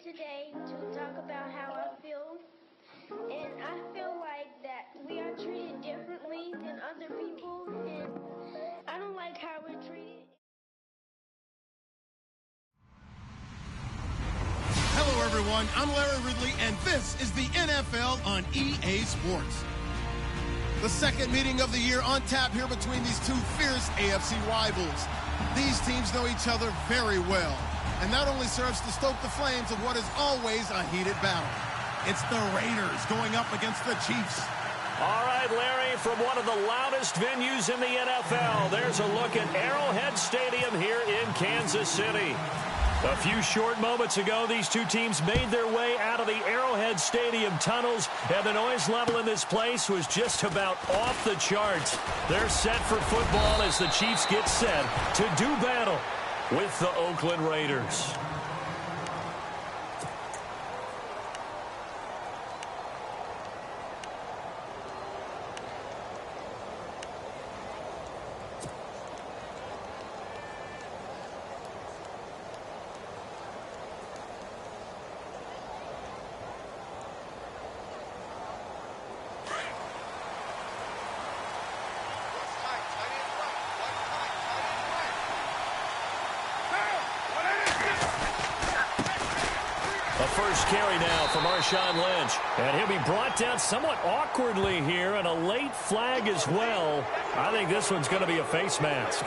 today to talk about how I feel. And I feel like that we are treated differently than other people, and I don't like how we're treated. Hello, everyone. I'm Larry Ridley, and this is the NFL on EA Sports. The second meeting of the year on tap here between these two fierce AFC rivals. These teams know each other very well, and that only serves to stoke the flames of what is always a heated battle. It's the Raiders going up against the Chiefs. All right, Larry, from one of the loudest venues in the NFL, there's a look at Arrowhead Stadium here in Kansas City. A few short moments ago, these two teams made their way out of the Arrowhead Stadium tunnels, and the noise level in this place was just about off the charts. They're set for football as the Chiefs get set to do battle with the Oakland Raiders. First carry now from Marshawn Lynch. And he'll be brought down somewhat awkwardly here, and a late flag as well. I think this one's going to be a face mask.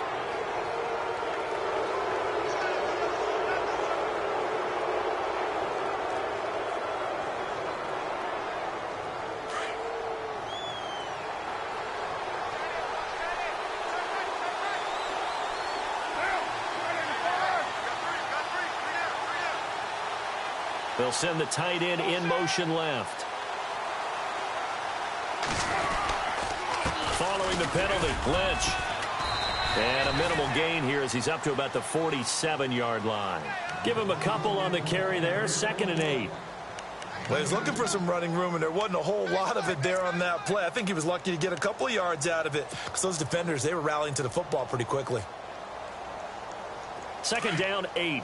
They'll send the tight end in motion left. Following the penalty, Lynch. And a minimal gain here as he's up to about the 47-yard line. Give him a couple on the carry there, 2nd and 8. Well, he's looking for some running room, and there wasn't a whole lot of it there on that play. I think he was lucky to get a couple of yards out of it because those defenders, they were rallying to the football pretty quickly. 2nd down, 8.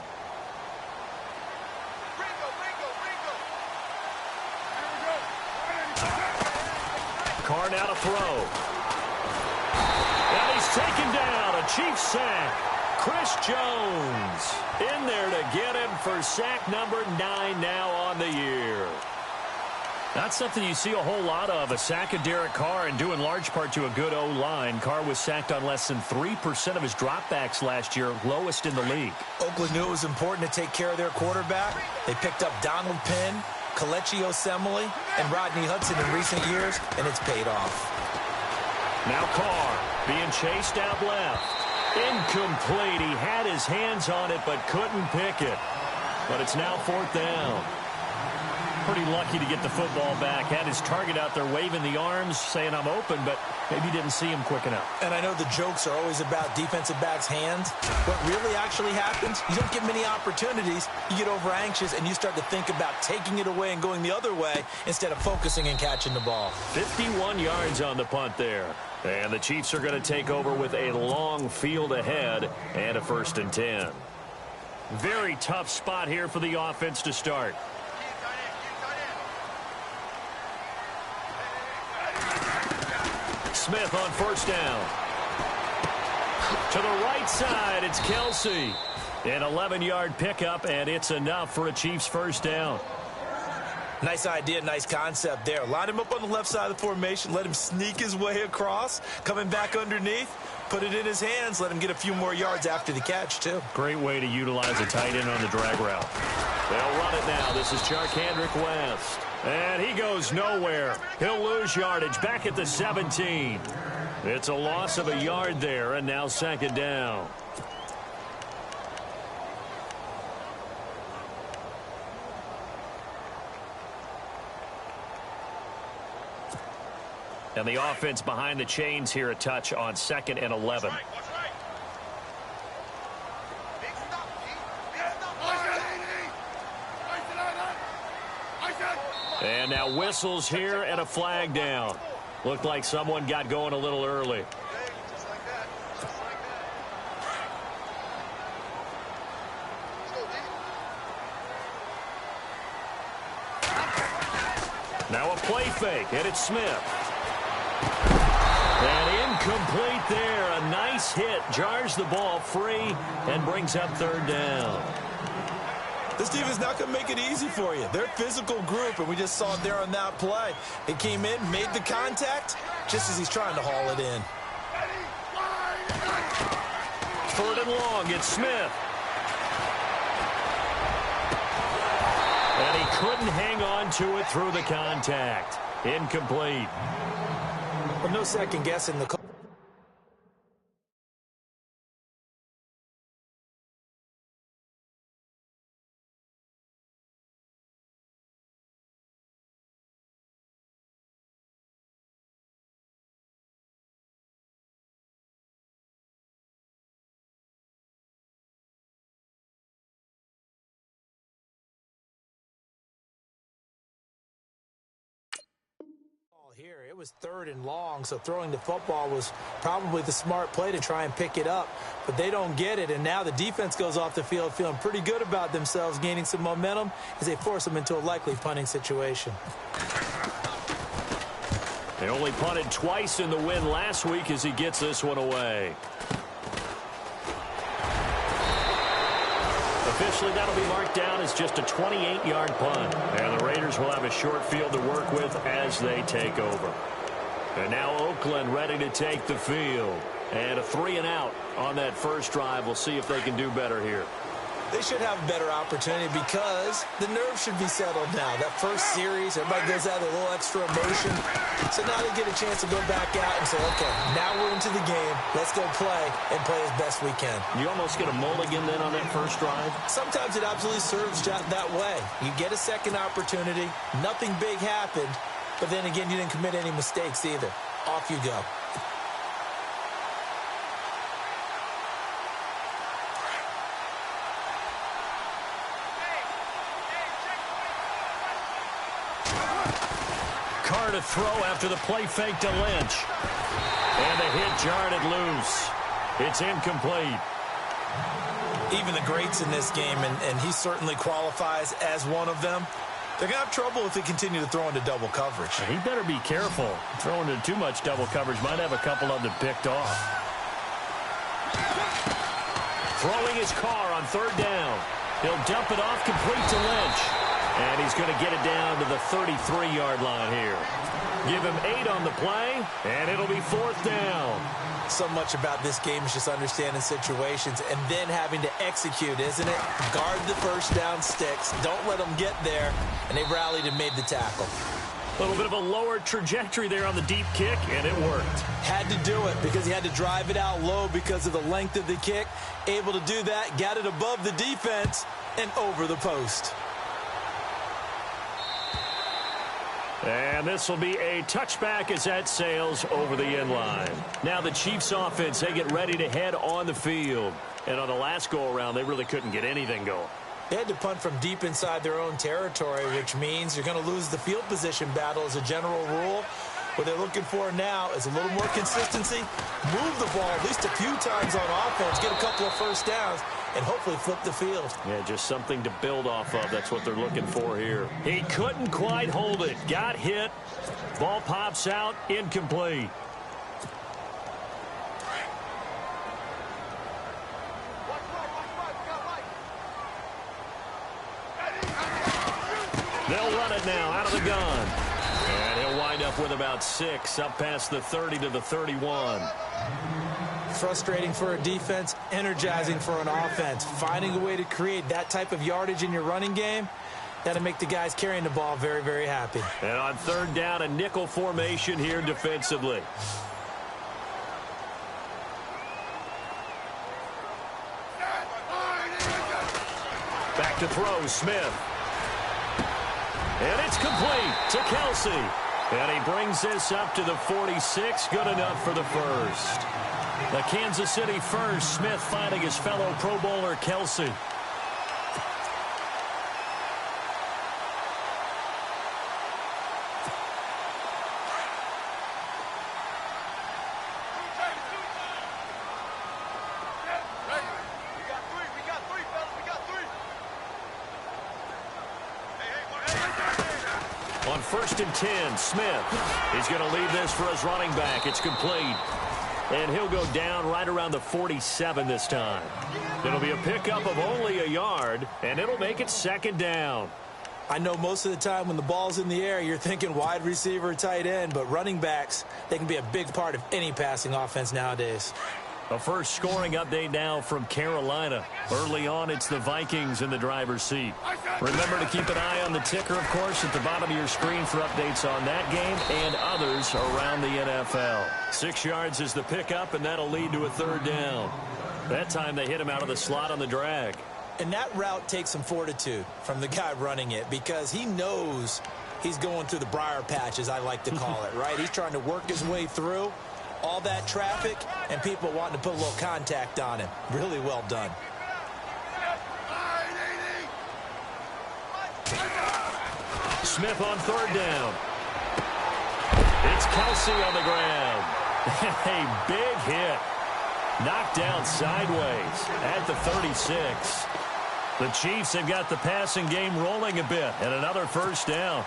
Carr now to throw. And he's taken down. A Chiefs sack. Chris Jones in there to get him for sack number 9 now on the year. That's something you see a whole lot of, a sack of Derek Carr, and due in large part to a good O-line. Carr was sacked on less than 3% of his dropbacks last year, lowest in the league. Oakland knew it was important to take care of their quarterback. They picked up Donald Penn, Kelechi Osemele, and Rodney Hudson in recent years, and it's paid off. Now Carr being chased out left. Incomplete. He had his hands on it but couldn't pick it. But it's now 4th down. Pretty lucky to get the football back. Had his target out there waving the arms, saying I'm open, but maybe didn't see him quick enough. And I know the jokes are always about defensive backs' hands. What really actually happens, you don't get many opportunities. You get over anxious, and you start to think about taking it away and going the other way instead of focusing and catching the ball. 51 yards on the punt there. And the Chiefs are going to take over with a long field ahead and a 1st and 10. Very tough spot here for the offense to start. Smith on 1st down. To the right side, it's Kelsey. An 11-yard pickup, and it's enough for a Chiefs 1st down. Nice idea, nice concept there. Line him up on the left side of the formation, let him sneak his way across, coming back underneath, put it in his hands, let him get a few more yards after the catch, too. Great way to utilize a tight end on the drag route. They'll run it now. This is Charkandrick West. And he goes nowhere. He'll lose yardage back at the 17. It's a loss of a yard there, and now 2nd down. And the offense behind the chains here a touch on 2nd and 11. And now whistles here and a flag down. Looked like someone got going a little early. Now a play fake, and it's Smith. And incomplete there. A nice hit. Jars the ball free and brings up third down. This team is not going to make it easy for you. They're a physical group, and we just saw it there on that play. He came in, made the contact, just as he's trying to haul it in. Third and long, it's Smith. And he couldn't hang on to it through the contact. Incomplete. Well, no second guessing the call. Here, it was third and long, so throwing the football was probably the smart play to try and pick it up, but they don't get it, and now the defense goes off the field feeling pretty good about themselves, gaining some momentum as they force them into a likely punting situation. They only punted twice in the win last week as he gets this one away. Officially, that'll be marked down as just a 28-yard punt. And the Raiders will have a short field to work with as they take over. And now Oakland ready to take the field. And a 3-and-out on that first drive. We'll see if they can do better here. They should have a better opportunity because the nerves should be settled now. That first series, everybody goes out with a little extra emotion. So now they get a chance to go back out and say, okay, now we're into the game. Let's go play and play as best we can. You almost get a mulligan then on that first drive? Sometimes it absolutely serves that way. You get a second opportunity. Nothing big happened. But then again, you didn't commit any mistakes either. Off you go. To throw after the play fake to Lynch. And the hit jarred it loose. It's incomplete. Even the greats in this game, and he certainly qualifies as one of them, they're going to have trouble if they continue to throw into double coverage. He better be careful. Throwing into too much double coverage might have a couple of them picked off. Throwing his car on third down. He'll dump it off complete to Lynch. And he's going to get it down to the 33-yard line here. Give him 8 on the play, and it'll be fourth down. So much about this game is just understanding situations and then having to execute, isn't it? Guard the first down sticks. Don't let them get there. And they rallied and made the tackle. A little bit of a lower trajectory there on the deep kick, and it worked. Had to do it because he had to drive it out low because of the length of the kick. Able to do that, got it above the defense and over the post. And this will be a touchback as that sails over the end line. Now the Chiefs offense, they get ready to head on the field. And on the last go-around, they really couldn't get anything going. They had to punt from deep inside their own territory, which means you're going to lose the field position battle as a general rule. What they're looking for now is a little more consistency, move the ball at least a few times on offense, get a couple of first downs, and hopefully flip the field. Yeah, just something to build off of. That's what they're looking for here. He couldn't quite hold it. Got hit. Ball pops out. Incomplete. They'll run it now out of the gun. And he'll wind up with about 6, up past the 30 to the 31. Frustrating for a defense, energizing for an offense. Finding a way to create that type of yardage in your running game, that'll make the guys carrying the ball very, very happy. And on third down, a nickel formation here defensively. Back to throw, Smith. And it's complete to Kelsey. And he brings this up to the 46. Good enough for the first. The Kansas City first. Smith finding his fellow Pro Bowler Kelsey. On 1st and 10, Smith. He's going to lead this for his running back. It's complete. And he'll go down right around the 47 this time. It'll be a pickup of only a yard, and it'll make it 2nd down. I know most of the time when the ball's in the air, you're thinking wide receiver, tight end, but running backs, they can be a big part of any passing offense nowadays. A first scoring update now from Carolina. Early on, it's the Vikings in the driver's seat. Remember to keep an eye on the ticker, of course, at the bottom of your screen for updates on that game and others around the NFL. 6 yards is the pickup, and that'll lead to a 3rd down. That time they hit him out of the slot on the drag. And that route takes some fortitude from the guy running it because he knows he's going through the briar patch, as I like to call it, right? He's trying to work his way through all that traffic and people wanting to put a little contact on him. Really well done. Smith on 3rd down. It's Kelsey on the ground. A big hit. Knocked down sideways at the 36. The Chiefs have got the passing game rolling a bit, and another 1st down.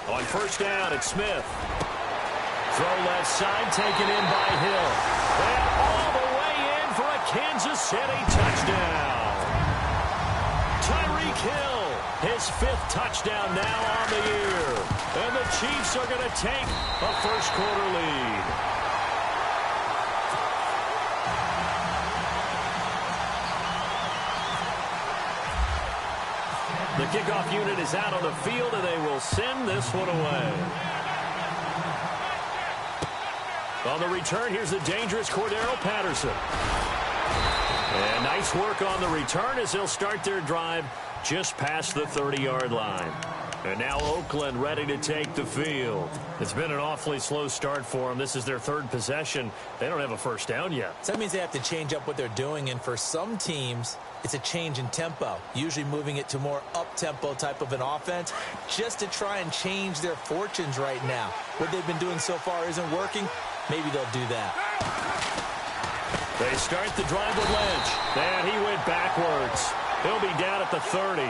On 1st down, it's Smith. Throw left side, taken in by Hill. And all the way in for a Kansas City touchdown. Tyreek Hill, his 5th touchdown now on the year. And the Chiefs are going to take a first-quarter lead. The kickoff unit is out on the field, and they will send this one away. On the return, here's the dangerous Cordero Patterson. And nice work on the return as they'll start their drive just past the 30-yard line. And now Oakland ready to take the field. It's been an awfully slow start for them. This is their 3rd possession. They don't have a 1st down yet. So that means they have to change up what they're doing, and for some teams, it's a change in tempo, usually moving it to more up-tempo type of an offense just to try and change their fortunes right now. What they've been doing so far isn't working. Maybe they'll do that. They start the drive with Lynch. And he went backwards. He'll be down at the 30.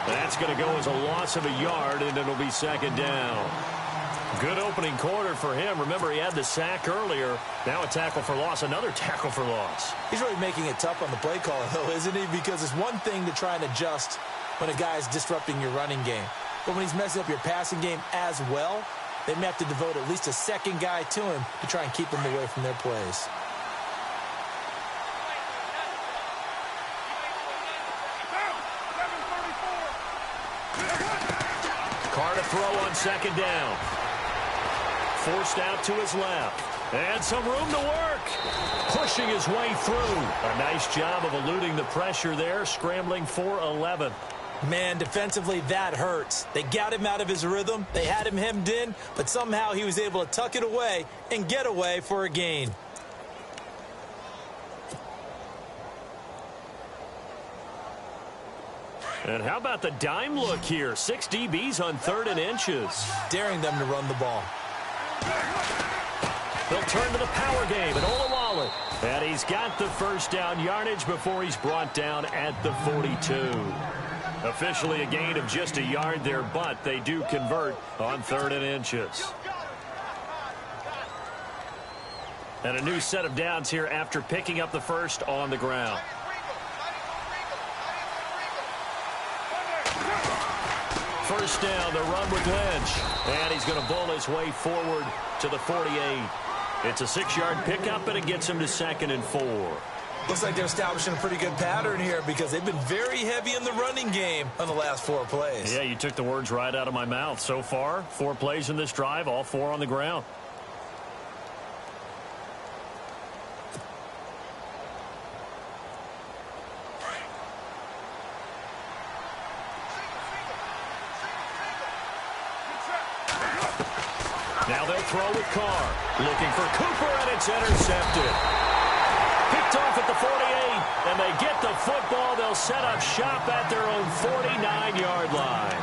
That's going to go as a loss of a yard, and it'll be 2nd down. Good opening quarter for him. Remember, he had the sack earlier. Now a tackle for loss, another tackle for loss. He's really making it tough on the play caller, though, isn't he? Because it's one thing to try and adjust when a guy's disrupting your running game. But when he's messing up your passing game as well, they may have to devote at least a 2nd guy to him to try and keep him away from their plays. Carr to throw on 2nd down. Forced out to his left. And some room to work. Pushing his way through. A nice job of eluding the pressure there, scrambling for 11. Man, defensively, that hurts. They got him out of his rhythm. They had him hemmed in, but somehow he was able to tuck it away and get away for a gain. And how about the dime look here? 6 DBs on 3rd and inches. Daring them to run the ball. They'll turn to the power game at Olawale. And he's got the 1st down yardage before he's brought down at the 42. Officially a gain of just a yard there, but they do convert on 3rd and inches. And a new set of downs here after picking up the 1st on the ground. First down, the run with Lynch. And he's going to bowl his way forward to the 48. It's a 6-yard pickup, and it gets him to 2nd and 4. Looks like they're establishing a pretty good pattern here because they've been very heavy in the running game on the last 4 plays. Yeah, you took the words right out of my mouth. So far, 4 plays in this drive, all 4 on the ground. Now they'll throw with Carr. Looking for Cooper, and it's intercepted. Picked off at the 48, and they get the football. They'll set up shop at their own 49-yard line.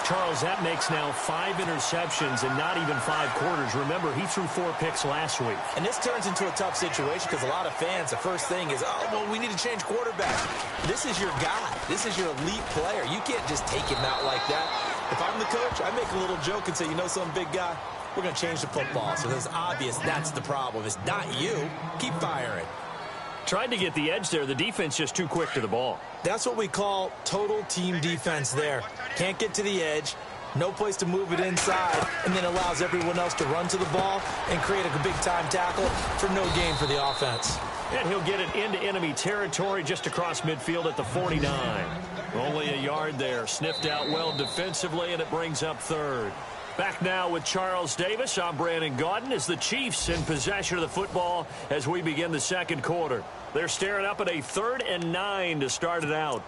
Charles, that makes now 5 interceptions and not even 5 quarters. Remember, he threw 4 picks last week. And this turns into a tough situation because a lot of fans, the first thing is, oh, well, we need to change quarterback. This is your guy. This is your elite player. You can't just take him out like that. If I'm the coach, I make a little joke and say, you know something, big guy? We're going to change the football. So it's obvious that's the problem. It's not you. Keep firing. Tried to get the edge there. The defense just too quick to the ball. That's what we call total team defense there. Can't get to the edge, no place to move it inside, and then allows everyone else to run to the ball and create a big-time tackle for no gain for the offense. And he'll get it into enemy territory just across midfield at the 49. Only a yard there. Sniffed out well defensively, and it brings up third. Back now with Charles Davis. I'm Brandon Gaudin as the Chiefs in possession of the football as we begin the second quarter. They're staring up at a 3rd and 9 to start it out.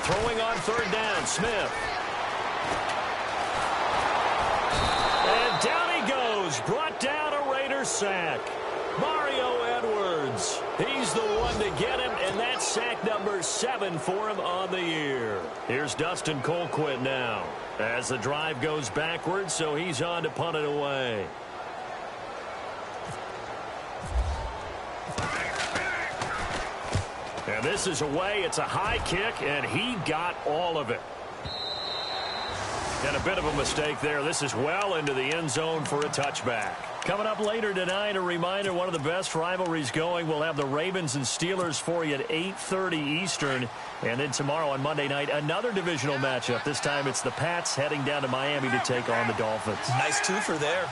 Throwing on 3rd down, Smith. And down he goes, brought down a Raider sack. Mario Edwards, he's the one to get him, and that's sack number 7 for him on the year. Here's Dustin Colquitt now as the drive goes backwards, so he's on to punt it away. And this is away. It's a high kick, and he got all of it. And a bit of a mistake there. This is well into the end zone for a touchback. Coming up later tonight, a reminder, one of the best rivalries going. We'll have the Ravens and Steelers for you at 8:30 Eastern. And then tomorrow on Monday night, another divisional matchup. This time it's the Pats heading down to Miami to take on the Dolphins. Nice twofer there.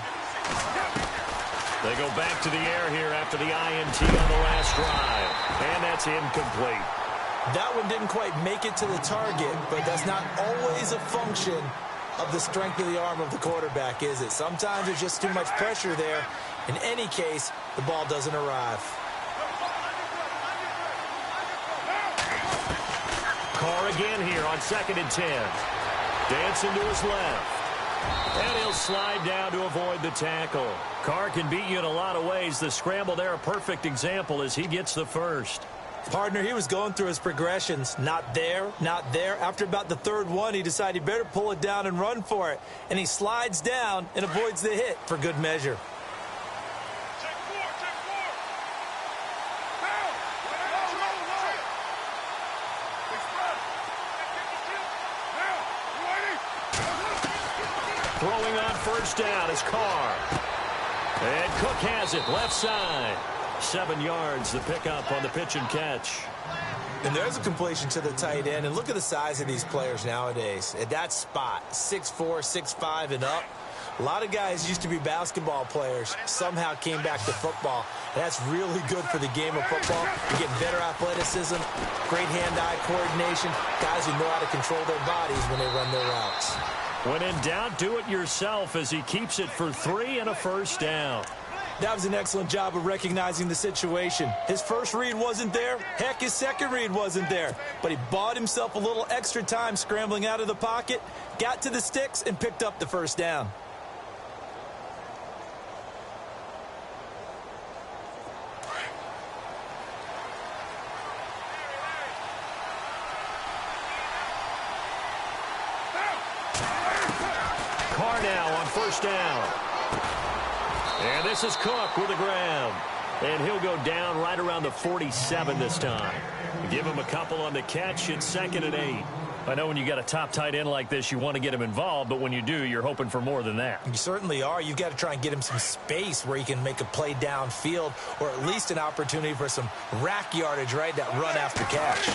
They go back to the air here after the INT on the last drive. And that's incomplete. That one didn't quite make it to the target, but that's not always a function of the strength of the arm of the quarterback, is it? Sometimes there's just too much pressure there. In any case, the ball doesn't arrive. Carr again here on 2nd and 10. Dancing to his left. And he'll slide down to avoid the tackle. Carr can beat you in a lot of ways. The scramble there, a perfect example as he gets the first. Partner, he was going through his progressions. Not there, not there. After about the 3rd one, he decided he better pull it down and run for it. And he slides down and avoids the hit for good measure. Throwing on 1st down is Carr. And Cook has it left side. 7 yards, the pickup on the pitch and catch. And there's a completion to the tight end. And look at the size of these players nowadays. At that spot, 6'4", 6'5", and up. A lot of guys used to be basketball players, somehow came back to football. And that's really good for the game of football. You're getting better athleticism, great hand-eye coordination, guys who know how to control their bodies when they run their routes. When in doubt, do it yourself as he keeps it for 3 and a 1st down. That was an excellent job of recognizing the situation. His first read wasn't there. Heck, his second read wasn't there. But he bought himself a little extra time scrambling out of the pocket, got to the sticks, and picked up the 1st down. Carr now on 1st down. And this is Cook with the grab. And he'll go down right around the 47 this time. Give him a couple on the catch. It's 2nd and 8. I know when you got a top tight end like this, you want to get him involved, but when you do, you're hoping for more than that. You certainly are. You've got to try and get him some space where he can make a play downfield, or at least an opportunity for some rack yardage, right? That run after catch.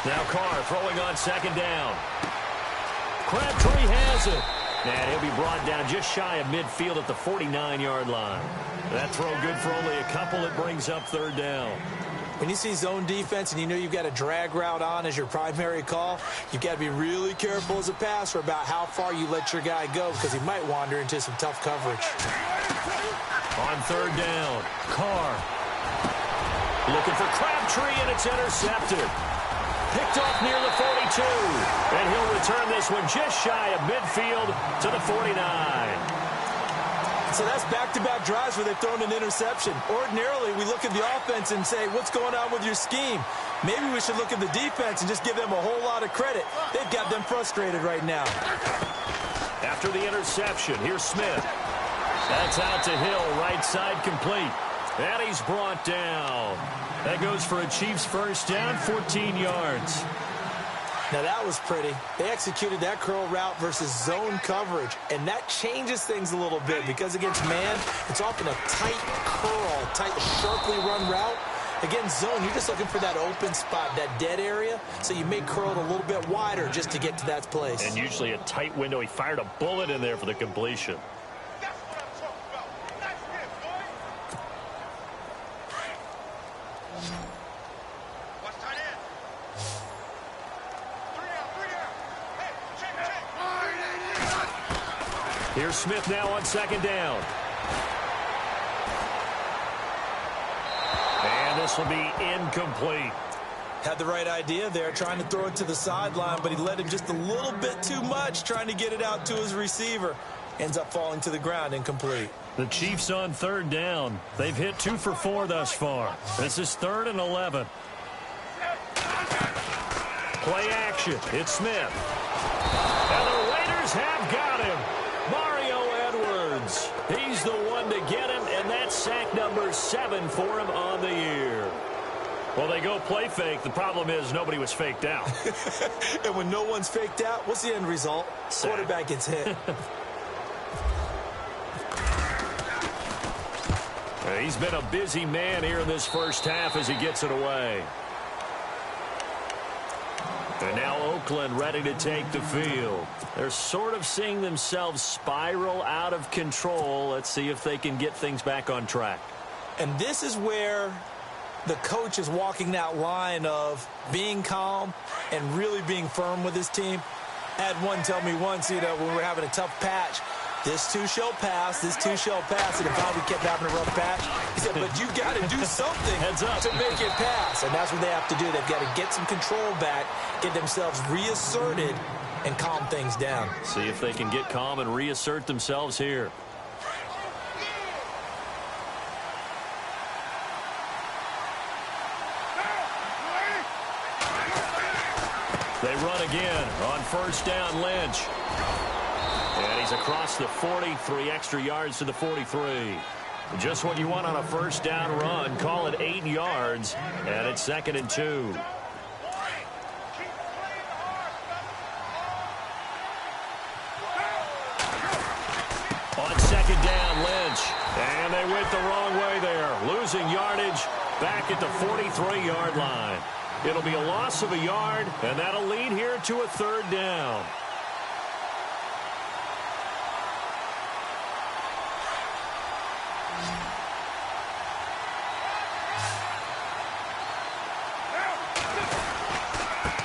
Now Carr throwing on 2nd down. Crabtree has it. And he'll be brought down just shy of midfield at the 49-yard line. That throw good for only a couple. It brings up 3rd down. When you see zone defense and you know you've got a drag route on as your primary call, you've got to be really careful as a passer about how far you let your guy go because he might wander into some tough coverage. On 3rd down, Carr Looking for Crabtree, and it's intercepted. Picked off near the 42. And he'll return this one just shy of midfield to the 49. So that's back-to-back drives where they've thrown an interception. Ordinarily, we look at the offense and say, what's going on with your scheme? Maybe we should look at the defense and just give them a whole lot of credit. They've got them frustrated right now. After the interception, here's Smith. That's out to Hill, right side complete. And he's brought down. That goes for a Chiefs first down, 14 yards. Now, that was pretty. They executed that curl route versus zone coverage, and that changes things a little bit because against man, it's often a tight curl, tight, sharply run route. Against zone, you're just looking for that open spot, that dead area, so you may curl it a little bit wider just to get to that place. And usually a tight window. He fired a bullet in there for the completion. Here's Smith now on second down. And this will be incomplete. Had the right idea there, trying to throw it to the sideline, but he led him just a little bit too much, trying to get it out to his receiver. Ends up falling to the ground, incomplete. The Chiefs on third down. They've hit 2 for 4 thus far. This is 3rd and 11. Play action. It's Smith. And the Raiders have got him. Mario Edwards. He's the one to get him, and that's sack number 7 for him on the year. Well, they go play fake. The problem is nobody was faked out. And when no one's faked out, what's the end result? Sack. Quarterback gets hit. He's been a busy man here in this first half as he gets it away. And now Oakland ready to take the field. They're sort of seeing themselves spiral out of control. Let's see if they can get things back on track. And this is where the coach is walking that line of being calm and really being firm with his team. I had one tell me once, when we were having a tough patch, this too shall pass, this too shall pass. And if we kept having a rough patch, he said, but you got to do something to make it pass. And that's what they have to do. They've got to get some control back, get themselves reasserted, and calm things down. See if they can get calm and reassert themselves here. They run again on first down, Lynch. And he's across the 40, 3 extra yards to the 43. Just what you want on a first down run. Call it 8 yards, and it's 2nd and 2. On second down, Lynch. And they went the wrong way there. Losing yardage back at the 43-yard line. It'll be a loss of a yard, and that'll lead here to a 3rd down.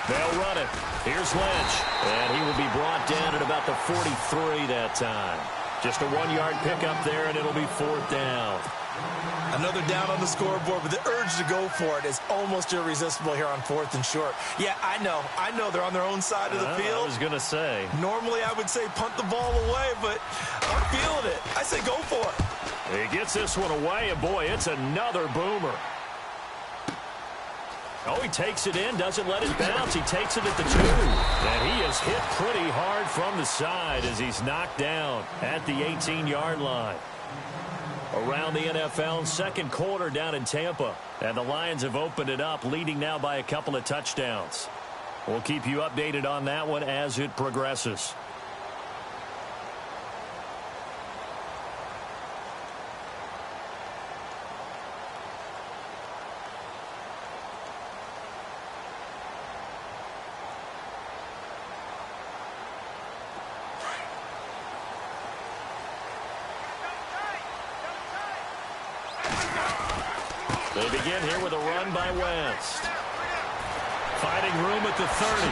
They'll run it. Here's Lynch, and he will be brought down at about the 43 that time. Just a 1-yard pickup there, and it'll be 4th down. Another down on the scoreboard, but the urge to go for it is almost irresistible here on 4th and short. Yeah, I know they're on their own side of the field. I was going to say. Normally I would say punt the ball away, but I'm feeling it. I say go for it. He gets this one away, and boy, it's another boomer. Oh, he takes it in, doesn't let it bounce. He takes it at the 2. And he is hit pretty hard from the side as he's knocked down at the 18-yard line. Around the NFL, second quarter down in Tampa. And the Lions have opened it up, leading now by a couple of touchdowns. We'll keep you updated on that one as it progresses. They begin here with a run by West. Finding room at the 30.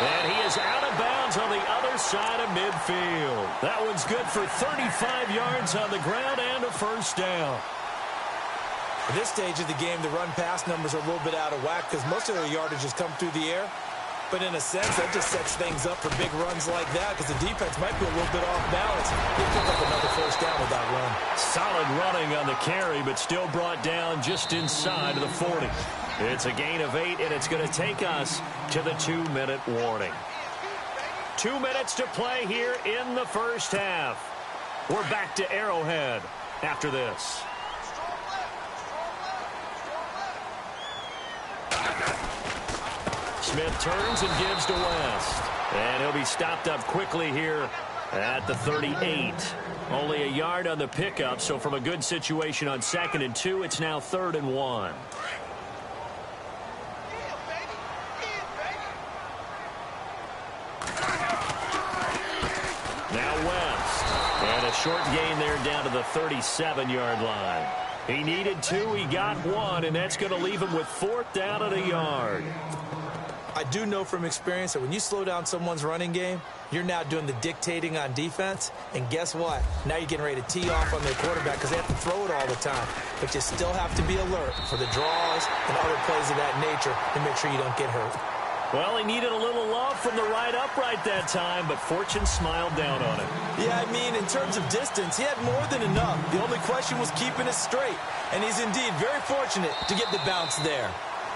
And he is out of bounds on the other side of midfield. That one's good for 35 yards on the ground and a first down. At this stage of the game, the run-pass numbers are a little bit out of whack because most of their yardage has come through the air. But in a sense, that just sets things up for big runs like that because the defense might be a little bit off balance. They pick up another first down with that run. Solid running on the carry, but still brought down just inside of the 40. It's a gain of 8, and it's going to take us to the 2-minute warning. 2 minutes to play here in the first half. We're back to Arrowhead after this. Smith turns and gives to West. And he'll be stopped up quickly here at the 38. Only a yard on the pickup, so from a good situation on 2nd and 2, it's now 3rd and 1. Now West. And a short gain there down to the 37-yard line. He needed 2, he got 1, and that's going to leave him with 4th down and a yard. I do know from experience that when you slow down someone's running game, you're now doing the dictating on defense. And guess what? Now you're getting ready to tee off on their quarterback because they have to throw it all the time. But you still have to be alert for the draws and other plays of that nature to make sure you don't get hurt. Well, he needed a little love from the right upright that time, but fortune smiled down on him. Yeah, I mean, in terms of distance, he had more than enough. The only question was keeping it straight. And he's indeed very fortunate to get the bounce there.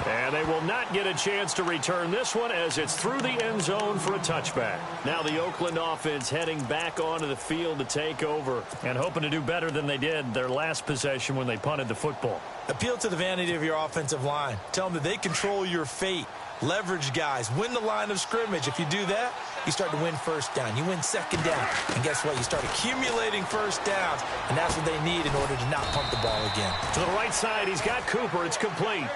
And they will not get a chance to return this one as it's through the end zone for a touchback. Now the Oakland offense heading back onto the field to take over and hoping to do better than they did their last possession when they punted the football. Appeal to the vanity of your offensive line. Tell them that they control your fate. Leverage guys. Win the line of scrimmage. If you do that, you start to win first down. You win second down. And guess what? You start accumulating first downs. And that's what they need in order to not punt the ball again. To the right side, he's got Cooper. It's complete.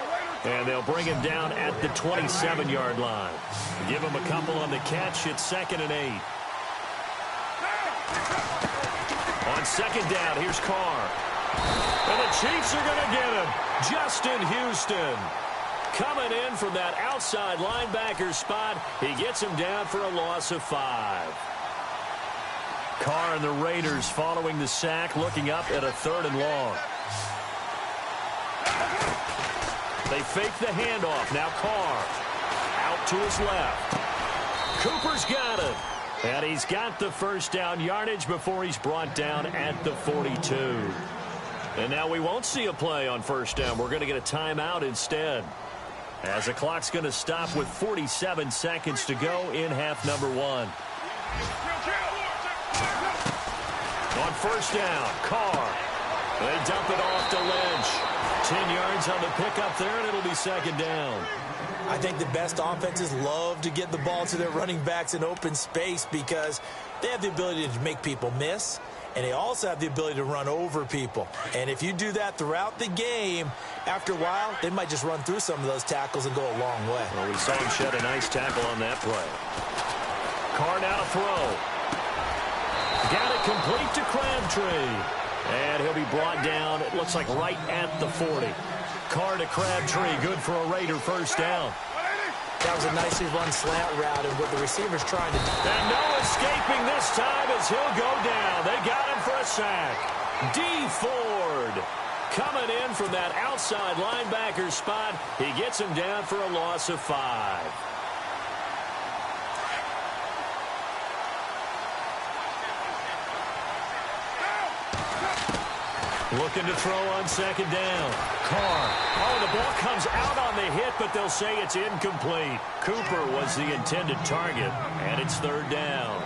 And they'll bring him down at the 27-yard line. Give him a couple on the catch. It's 2nd and 8. On 2nd down, here's Carr. And the Chiefs are going to get him. Justin Houston coming in from that outside linebacker spot. He gets him down for a loss of 5. Carr and the Raiders following the sack, looking up at a 3rd and long. They fake the handoff. Now Carr out to his left. Cooper's got it. And he's got the first down yardage before he's brought down at the 42. And now we won't see a play on first down. We're going to get a timeout instead, as the clock's going to stop with 47 seconds to go in half number 1. On first down, Carr. They dump it off to Lynch. 10 yards on the pickup there, and it'll be 2nd down. I think the best offenses love to get the ball to their running backs in open space because they have the ability to make people miss, and they also have the ability to run over people. And if you do that throughout the game, after a while, they might just run through some of those tackles and go a long way. Well, we saw him shed a nice tackle on that play. Carr now to throw. Got it complete to Crabtree. And he'll be brought down, it looks like right at the 40. Carr to Crabtree, good for a Raider first down. That was a nicely run slant route, and what the receiver's trying to do. And no escaping this time as he'll go down. They got him for a sack. D. Ford coming in from that outside linebacker spot. He gets him down for a loss of 5. Looking to throw on 2nd down. Carr. Oh, the ball comes out on the hit, but they'll say it's incomplete. Cooper was the intended target, and it's 3rd down.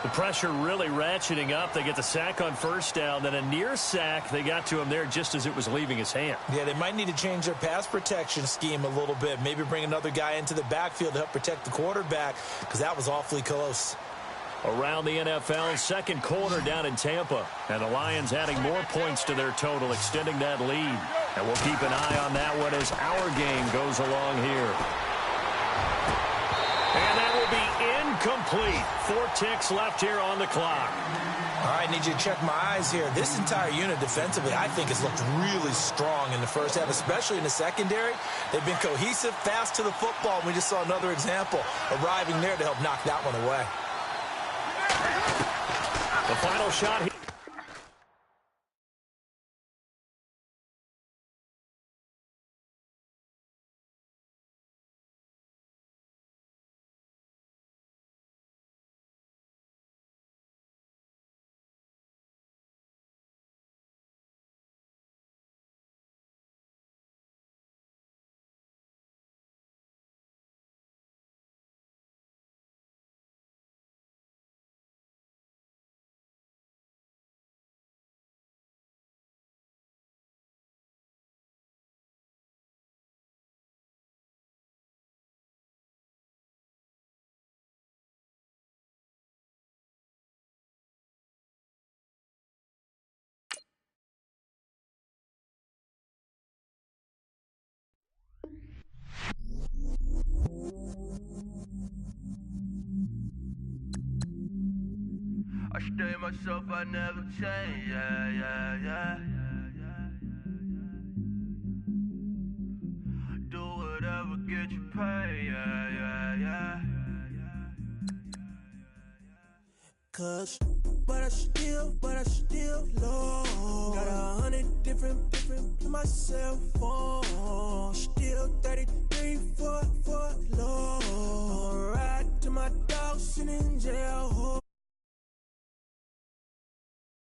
The pressure really ratcheting up. They get the sack on first down, then a near sack. They got to him there just as it was leaving his hand. Yeah, they might need to change their pass protection scheme a little bit. Maybe bring another guy into the backfield to help protect the quarterback, because that was awfully close. Around the NFL, 2nd quarter down in Tampa. And the Lions adding more points to their total, extending that lead. And we'll keep an eye on that one as our game goes along here. And that will be incomplete. 4 ticks left here on the clock. All right, need you to check my eyes here. This entire unit defensively, I think, has looked really strong in the first half, especially in the secondary. They've been cohesive, fast to the football. We just saw another example arriving there to help knock that one away. The final shot here. day myself, I never change, yeah. Do whatever, get you paid, yeah. Cause, but I still love. Got 100 different in my cell phone. Still 33 for love. I'ma ride to my dog sitting in jail.